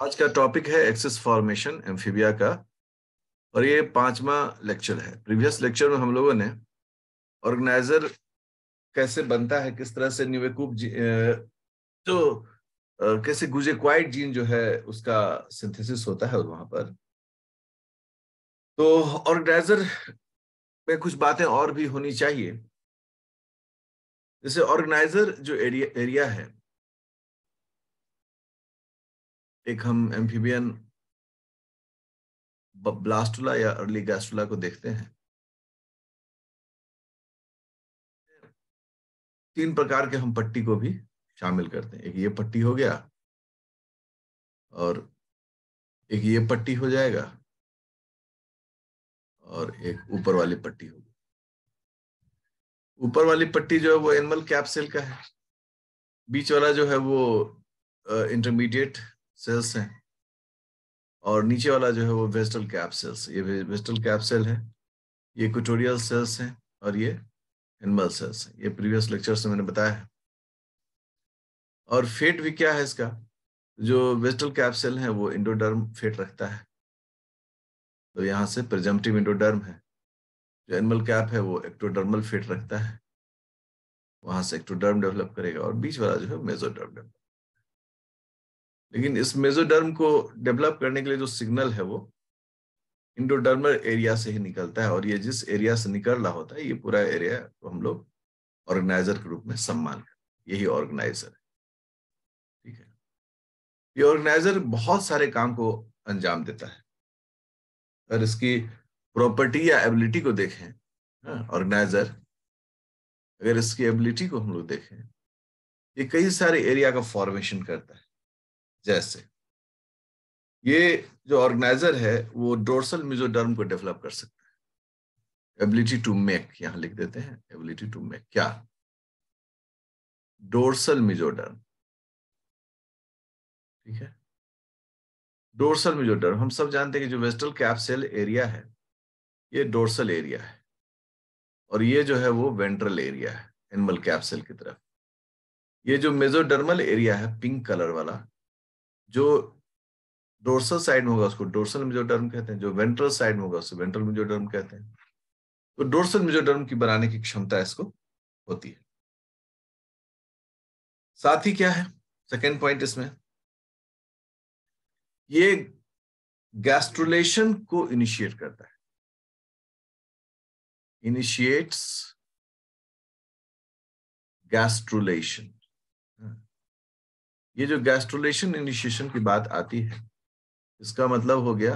आज का टॉपिक है एक्सेस फॉर्मेशन एम्फीबिया का। और ये 5वां लेक्चर है। प्रीवियस लेक्चर में हम लोगों ने ऑर्गेनाइजर कैसे बनता है, किस तरह से न्यूक्लिक जो कैसे गुजेक्वाइड जीन जो है उसका सिंथेसिस होता है वहां पर। तो ऑर्गेनाइजर में कुछ बातें और भी होनी चाहिए। जैसे ऑर्गेनाइजर जो एरिया है, एक हम एम्फीबियन ब्लास्टुला या अर्ली गैस्ट्रुला को देखते हैं। 3 प्रकार के हम पट्टी को भी शामिल करते हैं। एक ये पट्टी हो गया, और एक ये पट्टी हो जाएगा, और एक ऊपर वाली पट्टी होगी। ऊपर वाली पट्टी जो है वो एनिमल कैप्सेल का है। बीच वाला जो है वो इंटरमीडिएट सेल्स हैं, और नीचे वाला जो है वो वेस्टल कैप्सेल्स। ये वेस्टल कैप्सेल है, ये इक्वेटोरियल सेल्स हैं, और ये एनिमल सेल्स हैं। ये प्रीवियस लेक्चर्स में मैंने बताया है। और फेट भी क्या है इसका, जो वेस्टल कैप्सेल है वो इंडोडर्म फेट रखता है। तो यहाँ से प्रेजम्पटिव इंडोडर्म है। जो एनिमल कैप है वो एक्टोडर्मल फेट रखता है, वहां से एक्टोडर्म डेवलप करेगा, और बीच वाला जो है मेसोडर्म डेवलप। लेकिन इस मेसोडर्म को डेवलप करने के लिए जो सिग्नल है वो इंडोडर्मल एरिया से ही निकलता है, और ये जिस एरिया से निकल रहा होता है ये पूरा एरिया को हम लोग ऑर्गेनाइजर के रूप में सम्मान करते हैं। यही ऑर्गेनाइजर है। ठीक है, ये ऑर्गेनाइजर बहुत सारे काम को अंजाम देता है। अगर इसकी प्रॉपर्टी या एबिलिटी को देखें, ऑर्गेनाइजर अगर इसकी एबिलिटी को हम लोग देखें, ये कई सारे एरिया का फॉर्मेशन करता है। जैसे ये जो ऑर्गेनाइजर है वो डोर्सल मेसोडर्म को डेवलप कर सकता है। एबिलिटी टू मेक यहां लिख देते हैं। एबिलिटी टू मेक क्या, डोर्सल मेसोडर्म। ठीक है, डोर्सल मेसोडर्म हम सब जानते हैं कि जो वेस्टल कैप्सेल एरिया है ये डोर्सल एरिया है, और ये जो है वो वेंट्रल एरिया है एनिमल कैप्सेल की तरफ। ये जो मेसोडर्मल एरिया है पिंक कलर वाला, जो डोर्सल साइड में होगा उसको डोर्सल मेसोडर्म कहते हैं, जो वेंट्रल साइड में होगा उसको वेंट्रल मेसोडर्म कहते हैं। तो डोर्सल मेसोडर्म की बनाने की क्षमता इसको होती है। साथ ही क्या है सेकेंड पॉइंट इसमें, ये गैस्ट्रुलेशन को इनिशिएट करता है। Initiates gastrulation. ये जो गैस्ट्रुलेशन इनिशिएशन की बात आती है, इसका मतलब हो गया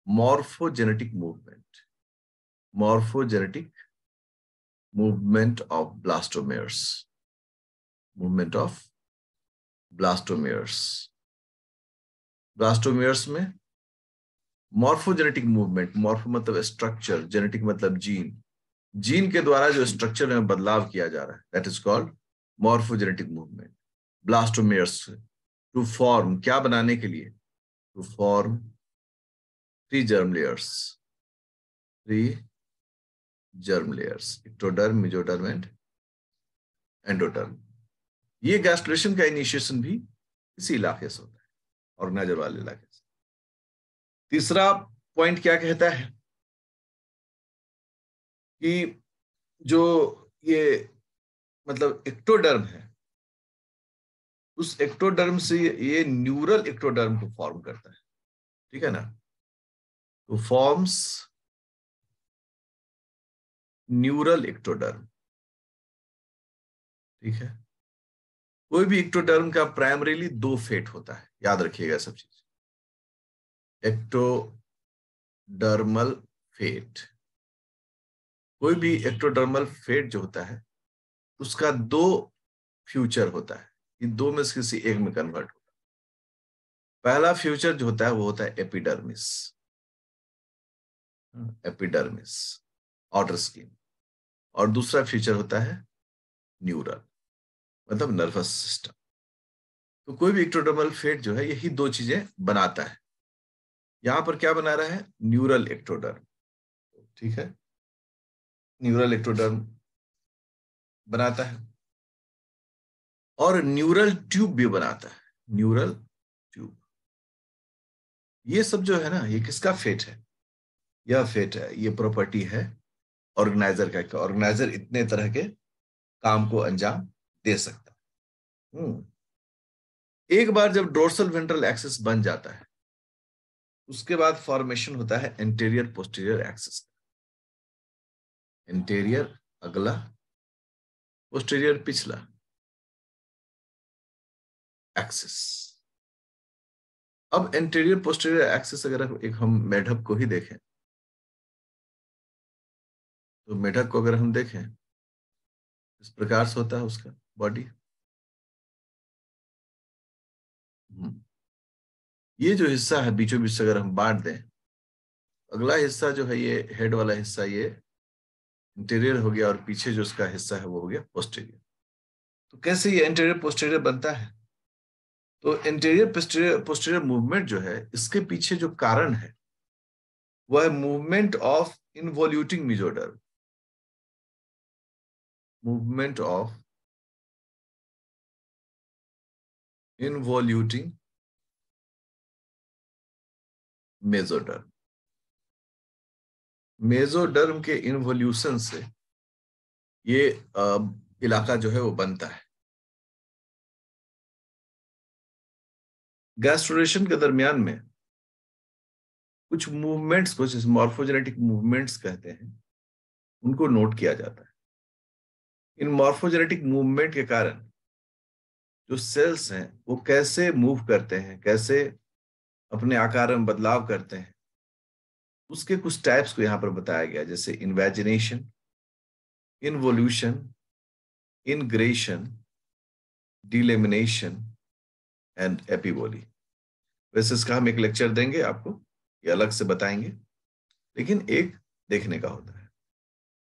morphogenetic movement. Morphogenetic movement of blastomeres. Movement of blastomeres. Blastomeres में मॉर्फोजेनेटिक मूवमेंट, मॉर्फो मतलब स्ट्रक्चर, जेनेटिक मतलब जीन। जीन के द्वारा जो स्ट्रक्चर में बदलाव किया जा रहा है that is called morphogenetic movement. Blastomeres to form, क्या बनाने के लिए, to form 3 germ layers। 3 germ layers, ectoderm, mesoderm and endoderm. ये गैस्ट्रुलेशन का इनिशिएशन भी इसी इलाके से होता है, ऑर्गेनाइजर वाले इलाके से। तीसरा पॉइंट क्या कहता है कि जो ये मतलब एक्टोडर्म है, उस एक्टोडर्म से ये न्यूरल एक्टोडर्म को फॉर्म करता है। ठीक है ना, तो फॉर्म्स न्यूरल एक्टोडर्म। ठीक है, कोई भी एक्टोडर्म का प्राइमरीली 2 फेट होता है, याद रखिएगा सब चीज। एक्टोडर्मल फेट, कोई भी एक्टोडर्मल फेट जो होता है उसका 2 फ्यूचर होता है। इन 2 में से किसी एक में कन्वर्ट होता है। पहला फ्यूचर जो होता है वो होता है एपिडर्मिस। Epidermis, outer skin. और दूसरा फीचर होता है न्यूरल, मतलब नर्वस सिस्टम। तो कोई भी एक्टोडर्मल फेट जो है यही 2 चीजें बनाता है। यहां पर क्या बना रहा है, न्यूरल एक्टोडर्म। ठीक है, न्यूरल एक्टोडर्म बनाता है, और न्यूरल ट्यूब भी बनाता है। न्यूरल ट्यूब, ये सब जो है ना, ये किसका फेट है? यह फेट है, ये प्रॉपर्टी है ऑर्गेनाइजर का। ऑर्गेनाइजर इतने तरह के काम को अंजाम दे सकता है। एक बार जब डोर्सल वेंट्रल एक्सिस बन जाता है, उसके बाद फॉर्मेशन होता है एंटीरियर पोस्टीरियर एक्सिस। एंटीरियर अगला, पोस्टीरियर पिछला एक्सिस। अब एंटीरियर पोस्टीरियर एक्सिस अगर एक हम मेढक को ही देखें, तो मेढक को अगर हम देखें, इस प्रकार से होता है उसका बॉडी। ये जो हिस्सा है बीचों बीच से अगर हम बांट दें, अगला हिस्सा जो है ये हेड वाला हिस्सा, ये इंटीरियर हो गया, और पीछे जो उसका हिस्सा है वो हो गया पोस्टीरियर। तो कैसे ये इंटीरियर पोस्टीरियर बनता है? तो इंटीरियर पोस्टीरियर मूवमेंट जो है, इसके पीछे जो कारण है वह है movement of involuting mesoderm. Movement of involuting mesoderm. Mesoderm के इन्वोल्यूशन से ये इलाका जो है वो बनता है। गैस्ट्रोलेशन के दरमियान में कुछ मूवमेंट्स को, जिस मॉर्फोजेनेटिक मूवमेंट्स कहते हैं, उनको नोट किया जाता है। इन मॉर्फोजेनेटिक मूवमेंट के कारण जो सेल्स हैं वो कैसे मूव करते हैं, कैसे अपने आकार में बदलाव करते हैं, उसके कुछ टाइप्स को यहां पर बताया गया, जैसे invagination, involution, ingression, delamination and epiboly. वैसे इसका हम एक लेक्चर देंगे आपको, ये अलग से बताएंगे, लेकिन एक देखने का होता है।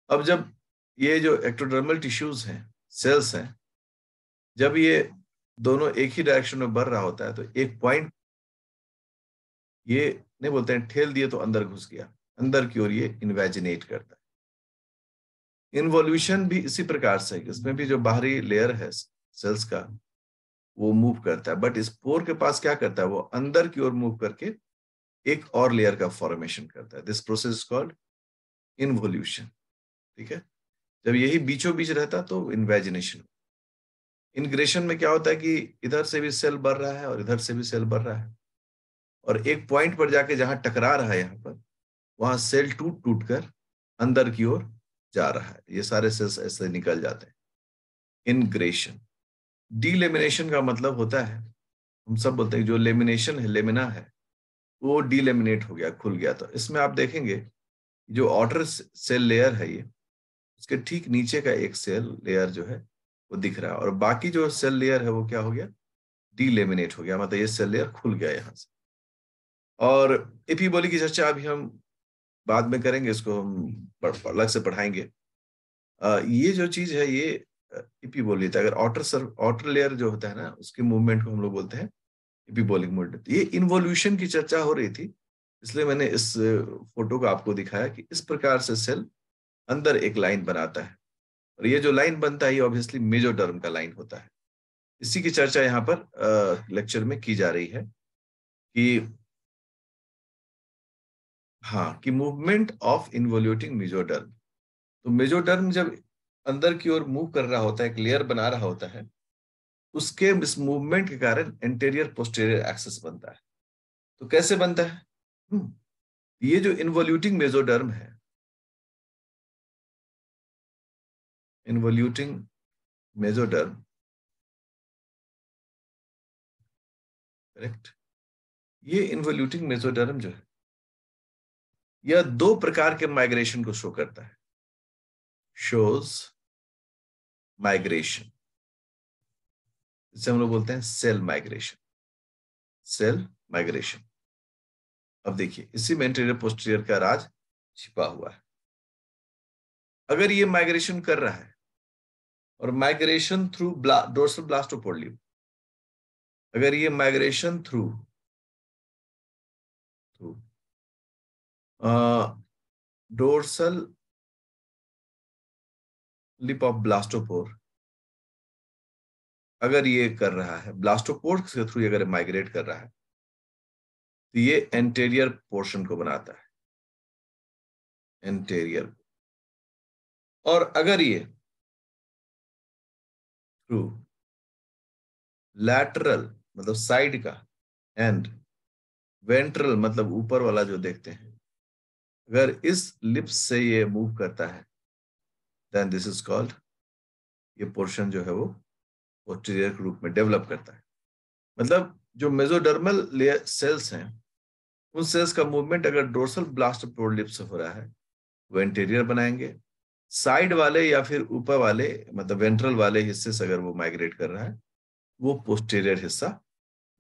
अब जब ये जो एक्टोडर्मल टिश्यूज हैं, सेल्स हैं, जब ये दोनों एक ही डायरेक्शन में बढ़ रहा होता है, तो एक पॉइंट, ये नहीं बोलते हैं ठेल दिए तो अंदर घुस गया, अंदर की ओर ये इन्वेजिनेट करता है। इन्वोल्यूशन भी इसी प्रकार से है, इसमें भी जो बाहरी लेयर है सेल्स का वो मूव करता है, बट इस पोर के पास क्या करता है, वो अंदर की ओर मूव करके एक और लेयर का फॉर्मेशन करता है। This process called involution. ठीक है, जब यही बीचों बीच रहता तो इन्वेजिनेशन। इनग्रेशन में क्या होता है कि इधर से भी सेल बढ़ रहा है और इधर से भी सेल बढ़ रहा है, और एक पॉइंट पर जाके जहां टकरा रहा है यहाँ पर, वहां सेल टूट टूट कर अंदर की ओर जा रहा है। ये सारे सेल्स ऐसे निकल जाते हैं। इनग्रेशन। डीलेमिनेशन का मतलब होता है, हम सब बोलते हैं जो लेमिनेशन है, लेमिना है, वो डीलेमिनेट हो गया, खुल गया। तो इसमें आप देखेंगे जो आउटर सेल लेयर है ये, उसके ठीक नीचे का एक सेल लेयर जो है वो दिख रहा है, और बाकी जो सेल लेयर है वो क्या हो गया, डीलेमिनेट हो गया, मतलब ये सेल लेयर खुल गया यहाँ से। और एपिबोली की चर्चा अभी हम बाद में करेंगे, इसको हम अलग से पढ़ाएंगे। ये जो चीज है ये एपिबोली था। अगर आउटर लेयर जो होता है ना, उसके मूवमेंट को हम लोग बोलते हैं एपिबोलिक मूवमेंट। ये इन्वोल्यूशन की चर्चा हो रही थी, इसलिए मैंने इस फोटो को आपको दिखाया कि इस प्रकार से सेल अंदर एक लाइन बनाता है, और ये जो लाइन बनता है ये ऑब्वियसली मेसोडर्म का लाइन होता है। इसी की चर्चा यहाँ पर लेक्चर में की जा रही है कि हाँ, कि मूवमेंट ऑफ इन्वोल्यूटिंग मेसोडर्म। तो मेसोडर्म जब अंदर की ओर मूव कर रहा होता है, एक लेयर बना रहा होता है, उसके इस मूवमेंट के कारण एंटीरियर पोस्टीरियर एक्सिस बनता है। तो कैसे बनता है? ये जो इन्वोल्यूटिंग मेसोडर्म है, इन्वोल्यूटिंग मेसोडर्म, करेक्ट, ये इन्वोल्यूटिंग मेसोडर्म जो है, यह दो प्रकार के माइग्रेशन को शो करता है। शोज माइग्रेशन, इसे हम लोग बोलते हैं सेल माइग्रेशन। Cell migration. अब देखिए, इसी में एंटीरियर पोस्टीरियर का राज छिपा हुआ है। अगर ये माइग्रेशन कर रहा है, और माइग्रेशन थ्रू डोर्सल ब्लास्टोपोडियम, अगर ये migration through dorsal lip of blastopore, अगर ये कर रहा है, ब्लास्टोपोर के थ्रू अगर माइग्रेट कर रहा है, तो ये एंटेरियर पोर्शन को बनाता है, एंटेरियर। और अगर ये थ्रू लैटरल मतलब साइड का एंड वेंट्रल मतलब ऊपर वाला जो देखते हैं, अगर इस लिप्स से ये मूव करता है, देन दिस इज कॉल्ड, ये पोर्शन जो है वो पोस्टीरियर के रूप में डेवलप करता है। मतलब जो मेसोडर्मल लेयर सेल्स हैं, उन सेल्स का मूवमेंट अगर डोर्सल ब्लास्टोपोर लिप से हो रहा है, वो एंटेरियर बनाएंगे। साइड वाले या फिर ऊपर वाले मतलब वेंट्रल वाले हिस्से से अगर वो माइग्रेट कर रहा है, वो पोस्टीरियर हिस्सा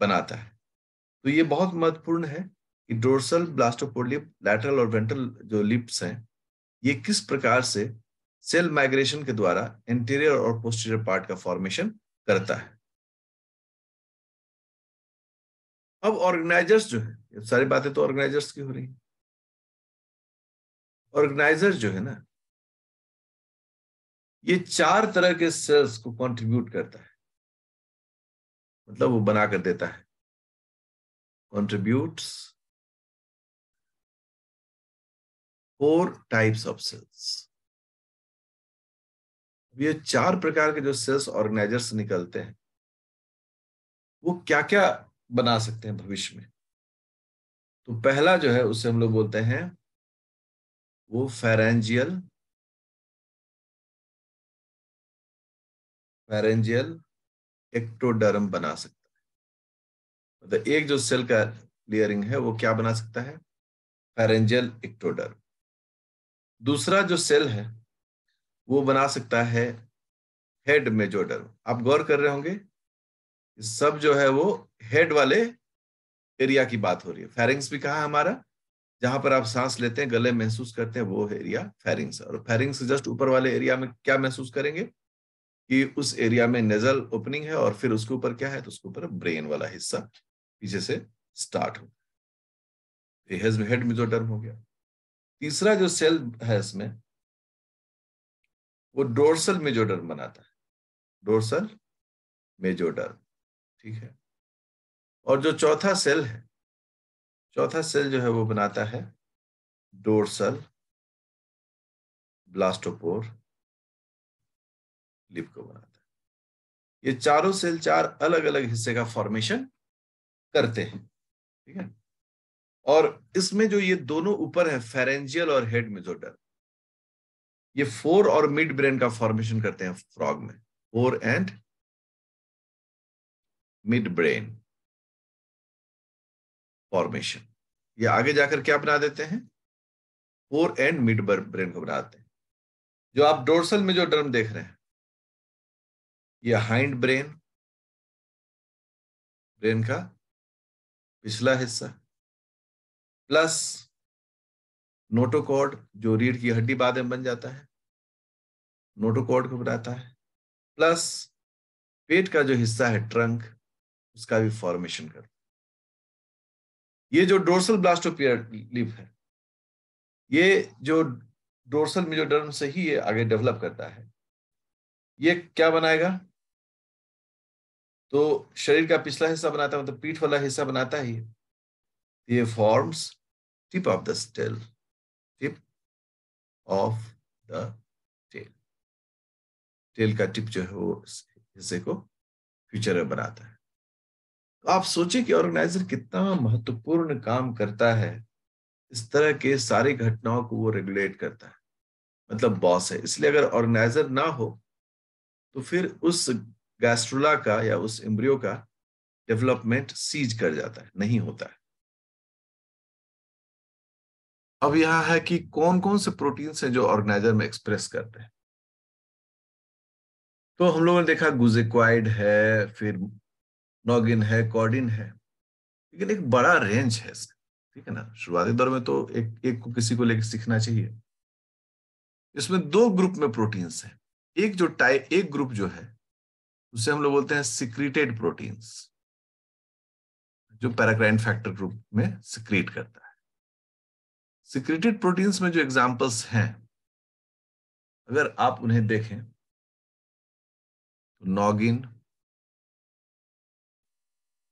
बनाता है। तो ये बहुत महत्वपूर्ण है कि डोर्सल ब्लास्टोपोडियम, लैटरल और वेंट्रल जो लिप्स हैं, ये किस प्रकार से सेल माइग्रेशन के द्वारा इंटीरियर और पोस्टीरियर पार्ट का फॉर्मेशन करता है। अब ऑर्गेनाइजर्स जो है, ये सारी बातें तो ऑर्गेनाइजर्स की हो रही हैं। ऑर्गेनाइजर जो है ना, ये 4 तरह के सेल्स को कंट्रीब्यूट करता है, मतलब वो बना कर देता है, कंट्रीब्यूट्स 4 टाइप्स ऑफ सेल्स। ये 4 प्रकार के जो सेल्स ऑर्गेनाइजर से निकलते हैं, वो क्या क्या बना सकते हैं भविष्य में। तो पहला जो है उसे हम लोग बोलते हैं वो फेरेंजियल एक्टोडर्म बना सकता है। मतलब एक जो सेल का लेयरिंग है वो क्या बना सकता है, फेरेंजियल एक्टोडर्म। दूसरा जो सेल है वो बना सकता है हेड मेजोडर्म। आप गौर कर रहे होंगे, सब जो है वो हेड वाले एरिया की बात हो रही है। फेरिंग्स भी कहा हमारा, जहां पर आप सांस लेते हैं, गले महसूस करते हैं, वो एरिया फेरिंग्स। और फेरिंग्स जस्ट ऊपर वाले एरिया में क्या महसूस करेंगे कि उस एरिया में नेजल ओपनिंग है, और फिर उसके ऊपर क्या है, तो उसके ऊपर ब्रेन वाला हिस्सा पीछे से स्टार्ट हो, हेड मेजोडर्म हो गया। तीसरा जो सेल है इसमें, वो डोर्सल मेजोडर्म बनाता है, डोर्सल मेजोडर्म, ठीक है। और जो चौथा सेल है, चौथा सेल जो है वो बनाता है डोर्सल ब्लास्टोपोर लिप को बनाता है। ये चारों सेल 4 अलग अलग हिस्से का फॉर्मेशन करते हैं, ठीक है। और इसमें जो ये दोनों ऊपर है, फेरेंजियल और हेड मेजोडर्म, ये फोर और मिड ब्रेन का फॉर्मेशन करते हैं फ्रॉग में, four and mid brain formation. ये आगे जाकर क्या बना देते हैं, फोर एंड मिड ब्रेन को बनाते हैं। जो आप डोर्सल मेजोडर्म देख रहे हैं, ये हाइंड ब्रेन, ब्रेन का पिछला हिस्सा, प्लस नोटोकॉर्ड जो रीढ़ की हड्डी बाद में बन जाता है, नोटोकॉर्ड को बनाता है, प्लस पेट का जो हिस्सा है ट्रंक, उसका भी फॉर्मेशन करता है। ये जो डोर्सल ब्लास्टोपियर लिप है, ये जो डोर्सल मेजोडर्म से ही ये आगे डेवलप करता है। ये क्या बनाएगा, तो शरीर का पिछला हिस्सा बनाता है, मतलब पीठ वाला हिस्सा बनाता ही है। ये forms tip of the tail, tip of the tail, tail का टिप जो है वो हिस्से को फ्यूचर में बनाता है। तो आप सोचिए कि ऑर्गेनाइजर कितना महत्वपूर्ण काम करता है, इस तरह के सारी घटनाओं को वो रेगुलेट करता है, मतलब बॉस है। इसलिए अगर ऑर्गेनाइजर ना हो तो फिर उस गैस्ट्रोला का या उस एम्ब्रियो का डेवलपमेंट सीज कर जाता है, नहीं होता है। अब यह है कि कौन कौन से प्रोटीन्स हैं जो ऑर्गेनाइजर में एक्सप्रेस करते हैं। तो हम लोगों ने देखा गुजेक्वाइड है, फिर नॉगिन है, कॉर्डिन है, लेकिन एक बड़ा रेंज है इसका, ठीक है ना। शुरुआती दौर में तो एक एक को किसी को लेकर सीखना चाहिए। इसमें 2 ग्रुप में प्रोटीन्स हैं। एक ग्रुप जो है उसे हम लोग बोलते हैं सिक्रीटेड प्रोटीन्स, जो पैराक्राइन फैक्टर ग्रुप में सिक्रीट करता है। सिक्रीटेड प्रोटीन्स में जो एग्जांपल्स हैं, अगर आप उन्हें देखें तो नॉगिन,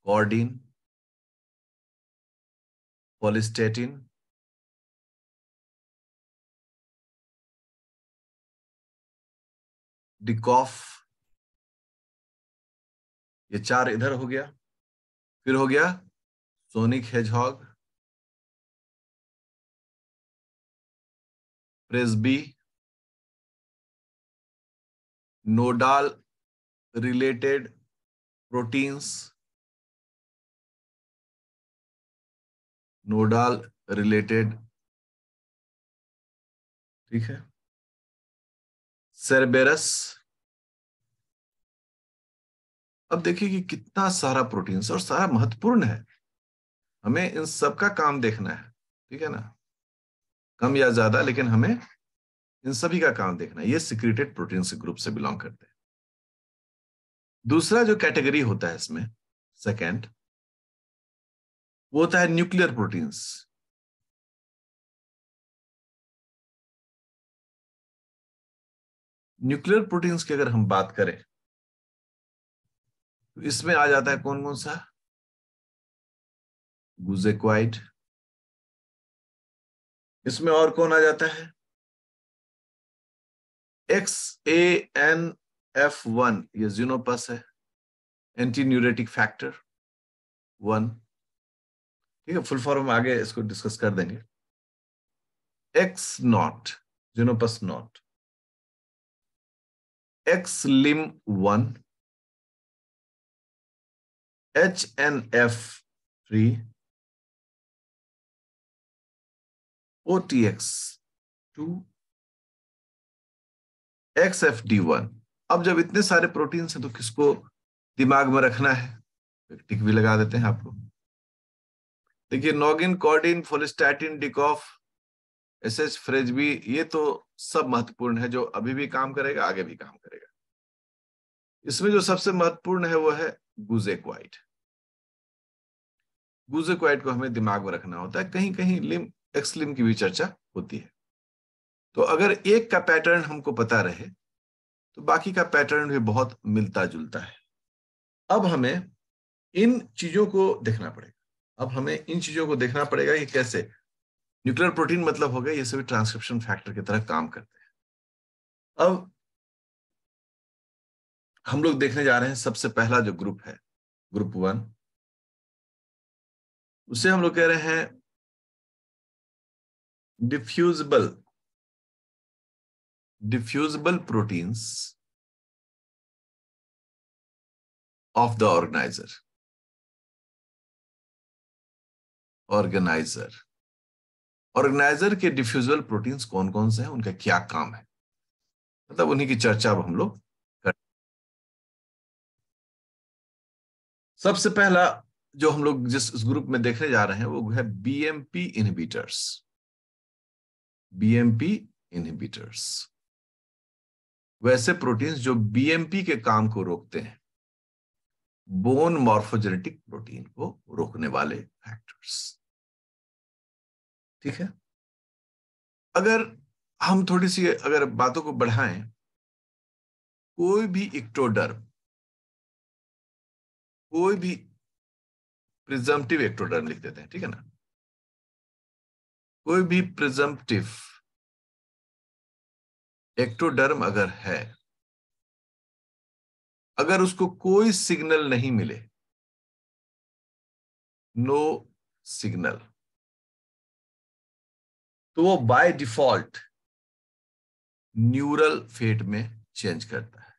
कॉर्डिन, पॉलिस्टेटिन, डिकॉफ, ये 4 इधर हो गया। फिर हो गया सोनिक हेजहॉग, प्रेस्बी, nodal related proteins, nodal related, ठीक है, सेरेबेरस। अब देखिए कि कितना सारा प्रोटीन्स और सारा महत्वपूर्ण है, हमें इन सब का काम देखना है, ठीक है ना, कम या ज्यादा, लेकिन हमें इन सभी का काम देखना है। ये सिक्रेटेड प्रोटीन्स ग्रुप से बिलोंग करते हैं। दूसरा जो कैटेगरी होता है इसमें, सेकेंड, वो होता है न्यूक्लियर प्रोटीन्स। न्यूक्लियर प्रोटीन्स की अगर हम बात करें तो इसमें आ जाता है कौन कौन सा, गुजेक्वाइड, इसमें और कौन आ जाता है, XANF1, ये जिनोपस है, एंटी न्यूरेटिक फैक्टर 1, ठीक है, फुल फॉर्म आगे इसको डिस्कस कर देंगे। X not, Xenopus not, XLIM1, HNF3, OTX2, XFD1। अब जब इतने सारे प्रोटीन्स हैं तो किसको दिमाग में रखना है, टिक भी लगा देते हैं आपको। देखिए नॉगिन, कॉर्डिन, फोलिस्टैटिन, डिकॉफ, एसएच, फ्रेजबी, ये तो सब महत्वपूर्ण है, जो अभी भी काम करेगा, आगे भी काम करेगा। इसमें जो सबसे महत्वपूर्ण है वो है गुजेक्वाइड। गुजेक्वाइड को हमें दिमाग में रखना होता है, कहीं कहीं लिम, एक्सलिम की भी चर्चा होती है। तो अगर एक का पैटर्न हमको पता रहे तो बाकी का पैटर्न भी बहुत मिलता जुलता है। अब हमें इन चीजों को देखना पड़ेगा, अब हमें इन चीजों को देखना पड़ेगा कि कैसे न्यूक्लियर प्रोटीन मतलब हो गया, ये सभी ट्रांसक्रिप्शन फैक्टर की तरह काम करते हैं। अब हम लोग देखने जा रहे हैं सबसे पहला जो ग्रुप है, ग्रुप 1, उसे हम लोग कह रहे हैं diffusible, diffusible proteins of the organiser, organiser, organiser के डिफ्यूजिबल प्रोटीन्स कौन कौन से हैं, उनका क्या काम है, मतलब उन्हीं की चर्चा अब हम लोग कर। सबसे पहला जो हम लोग जिस ग्रुप में देखने जा रहे हैं वो है बीएमपी इनहिबिटर्स, बीएमपी इनहिबिटर्स, वैसे प्रोटीन्स जो बीएमपी के काम को रोकते हैं, बोन मॉर्फोजेनेटिक प्रोटीन को रोकने वाले फैक्टर्स, ठीक है। अगर हम थोड़ी सी अगर बातों को बढ़ाएं, कोई भी इक्टोडर्म, कोई भी प्रिजम्पटिव एक्टोडर्म लिख देते हैं, ठीक है ना, कोई भी प्रिजम्पटिव एक्टोडर्म अगर है, अगर उसको कोई सिग्नल नहीं मिले, नो सिग्नल, तो वो बाय डिफॉल्ट न्यूरल फेट में चेंज करता है।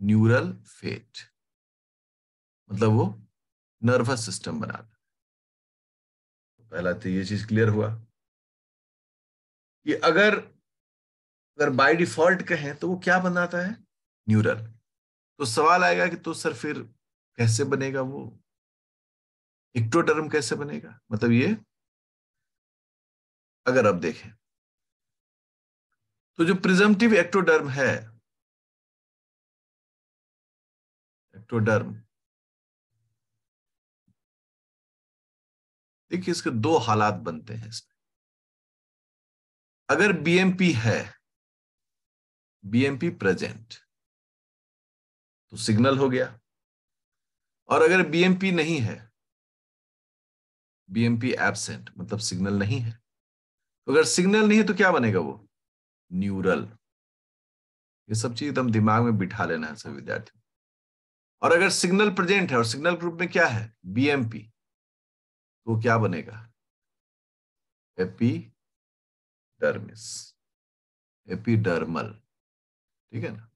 न्यूरल फेट मतलब वो नर्वस सिस्टम बनाता है। पहला तो ये चीज क्लियर हुआ कि अगर अगर बाय डिफॉल्ट कहें तो वो क्या बनाता है, न्यूरल। तो सवाल आएगा कि तो सर फिर कैसे बनेगा वो, इक्टोडर्म कैसे बनेगा, मतलब ये अगर अब देखें तो जो प्रिजम्पटिव एक्टोडर्म है, एक्टोडर्म, देखिए इसके दो हालात बनते हैं इसमें। अगर बीएमपी है, बीएमपी प्रेजेंट, तो सिग्नल हो गया, और अगर बीएमपी नहीं है बीएमपी एब्सेंट मतलब सिग्नल नहीं है। तो अगर सिग्नल नहीं है तो क्या बनेगा वो? न्यूरल। ये सब चीज एकदम दिमाग में बिठा लेना है सभी विद्यार्थी। और अगर सिग्नल प्रेजेंट है और सिग्नल ग्रुप में क्या है? बीएमपी, तो क्या बनेगा? Epidermis, epidermal. ठीक है ना?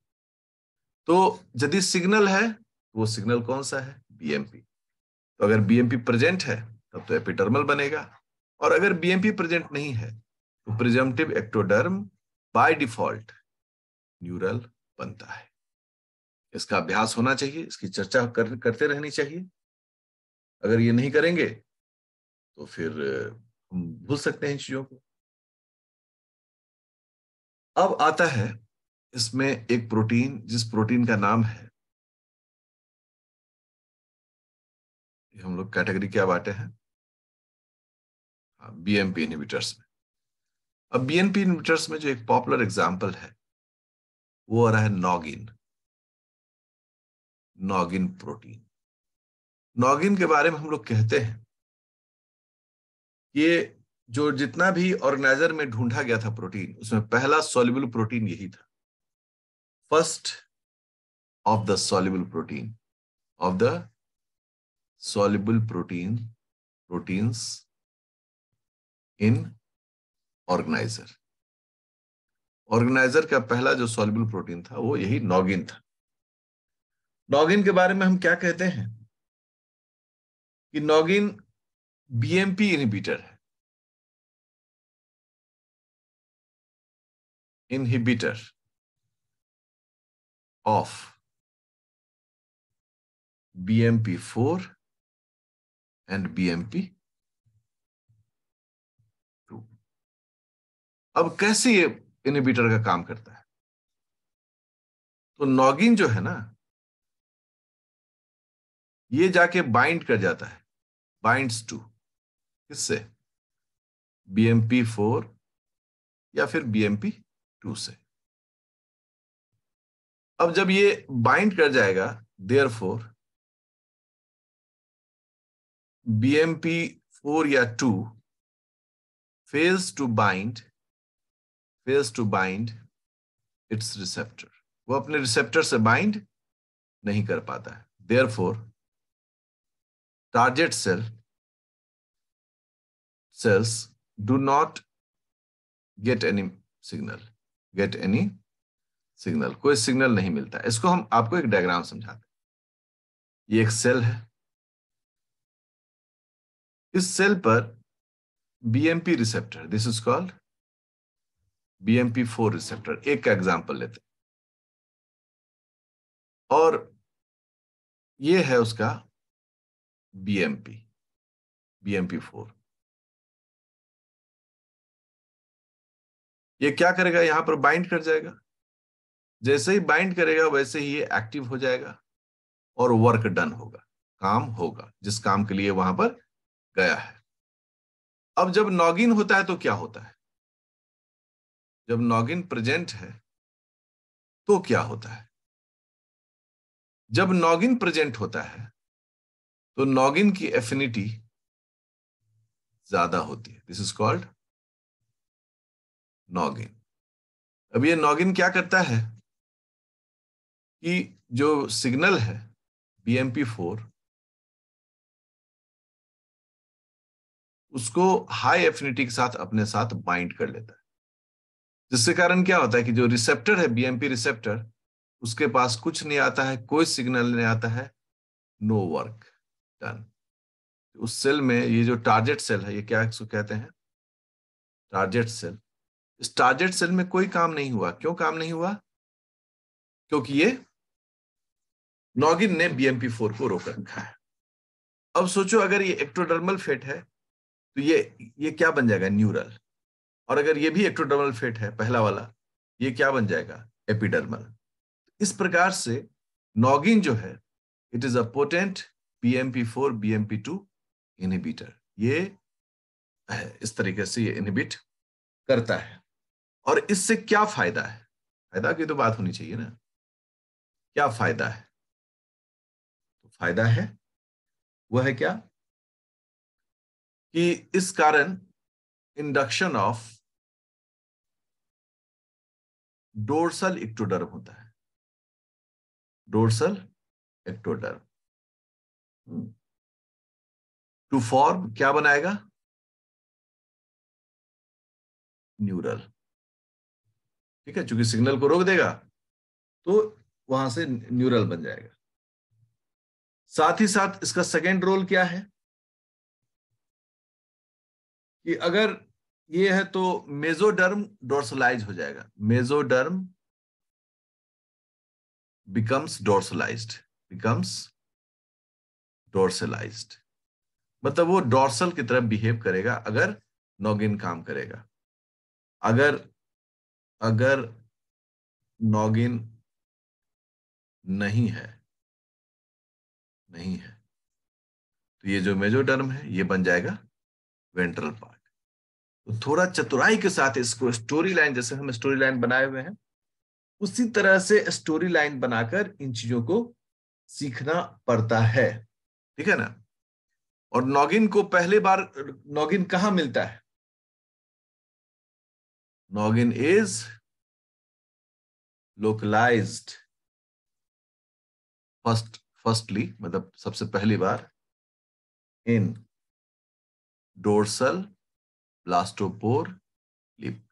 तो यदि सिग्नल है तो वो सिग्नल कौन सा है? बीएमपी। तो अगर बीएमपी प्रेजेंट है तब तो एपिडर्मल बनेगा, और अगर बीएमपी प्रेजेंट नहीं है तो presumptive ectoderm by default neural बनता है। इसका अभ्यास होना चाहिए, इसकी चर्चा करते रहनी चाहिए। अगर ये नहीं करेंगे तो फिर हम भूल सकते हैं इन चीजों को। अब आता है इसमें एक प्रोटीन, जिस प्रोटीन का नाम है, हम लोग कैटेगरी क्या बांटे हैं? बीएमपी इनहिबिटर्स में। अब बीएमपी इनहिबिटर्स में जो एक पॉपुलर एग्जांपल है वो आ रहा है नॉगिन। Noggin protein. नॉगिन के बारे में हम लोग कहते हैं ये जो जितना भी ऑर्गेनाइजर में ढूंढा गया था प्रोटीन, उसमें पहला सॉल्युबल प्रोटीन यही था। First of the soluble protein, of the soluble proteins in organizer। Organiser का पहला जो सॉल्युबल प्रोटीन था वो यही नॉगिन था। नॉगिन के बारे में हम क्या कहते हैं कि नॉगिन बीएमपी इनहिबिटर है। Inhibitor of BMP4 and BMP2। अब कैसे ये इनहिबिटर का काम करता है? तो नॉगिन जो है ना, ये जाके बाइंड कर जाता है, बाइंड्स टू, किससे? BMP4 या फिर BMP2 से। अब जब ये बाइंड कर जाएगा, देयरफॉर BMP4 या 2 fails to bind its receptor। वो अपने रिसेप्टर से बाइंड नहीं कर पाता है। Therefore target cells do not get any signal, कोई सिग्नल नहीं मिलता। इसको हम आपको एक डायग्राम समझाते हैं। ये एक सेल है, इस सेल पर BMP receptor, this is called BMP4 receptor, एक का एग्जांपल लेते हैं, और ये है उसका BMP4। ये क्या करेगा? यहां पर बाइंड कर जाएगा। जैसे ही बाइंड करेगा वैसे ही ये एक्टिव हो जाएगा और वर्क डन होगा, काम होगा जिस काम के लिए वहां पर गया है। अब जब नॉगिन होता है तो क्या होता है? जब नॉगिन प्रेजेंट है तो क्या होता है? जब नॉगिन प्रेजेंट होता है तो नॉगिन की एफिनिटी ज्यादा होती है। This is called noggin. अब ये नॉगिन क्या करता है कि जो सिग्नल है BMP4, उसको हाई एफिनिटी के साथ अपने साथ बाइंड कर लेता है, जिसके कारण क्या होता है कि जो रिसेप्टर है BMP रिसेप्टर, उसके पास कुछ नहीं आता है, कोई सिग्नल नहीं आता है, नो वर्क डन। उस सेल में ये जो टारगेट सेल है, ये क्या इसको कहते हैं? Target cell. इस टारगेट सेल में कोई काम नहीं हुआ। क्यों काम नहीं हुआ? क्योंकि ये नॉगिन ने BMP4 को रोक रखा है। अब सोचो अगर ये एक्टोडर्मल फेट है तो ये क्या बन जाएगा? न्यूरल। और अगर ये भी एक्टोडर्मल फेट है पहला वाला, ये क्या बन जाएगा? एपिडर्मल। इस प्रकार से नॉगिन जो है, it is a potent BMP4 BMP2 inhibitor. ये इस तरीके से ये इनहिबिट करता है। और इससे क्या फायदा है? फायदा की तो बात होनी चाहिए ना। क्या फायदा है? तो फायदा है, वह है क्या कि इस कारण इंडक्शन ऑफ डोर्सल इक्टोडर्म होता है, डोर्सल एक्टोडर्म टू फॉर्म क्या बनाएगा, न्यूरल। ठीक है, चूंकि सिग्नल को रोक देगा तो वहां से न्यूरल बन जाएगा। साथ ही साथ इसका सेकेंड रोल क्या है कि अगर ये है तो मेसोडर्म डोर्सलाइज हो जाएगा, mesoderm becomes dorsalized, becomes dorsalized, मतलब वो डोर्सल की तरह बिहेव करेगा अगर नॉगिन काम करेगा। अगर अगर नॉगिन नहीं है तो ये जो मेसोडर्म है ये बन जाएगा वेंट्रल पार्ट। तो थोड़ा चतुराई के साथ इसको स्टोरी लाइन, जैसे हम स्टोरी लाइन बनाए हुए हैं उसी तरह से स्टोरी लाइन बनाकर इन चीजों को सीखना पड़ता है। ठीक है ना। और नॉगिन को पहले बार नॉगिन कहां मिलता है, नॉगिन इज लोकलाइज्ड फर्स्टली, मतलब सबसे पहली बार in dorsal blastopore lip,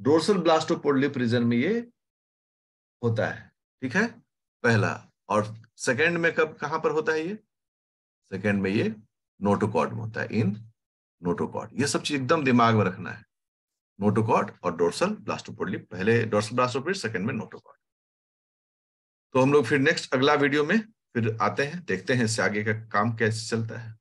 dorsal blastopore lip region में ये होता है। ठीक है, पहला। और सेकंड में कब कहां पर होता है ये, सेकंड में ये नोटोकॉर्ड में होता है, इन नोटोकॉर्ड। ये सब चीज एकदम दिमाग में रखना है, नोटोकॉर्ड और डोर्सल ब्लास्टोपोर लिप, पहले डोर्सल ब्लास्टोपोर, सेकंड में नोटोकॉर्ड। तो हम लोग फिर नेक्स्ट अगला वीडियो में फिर आते हैं, देखते हैं इससे आगे का काम कैसे चलता है।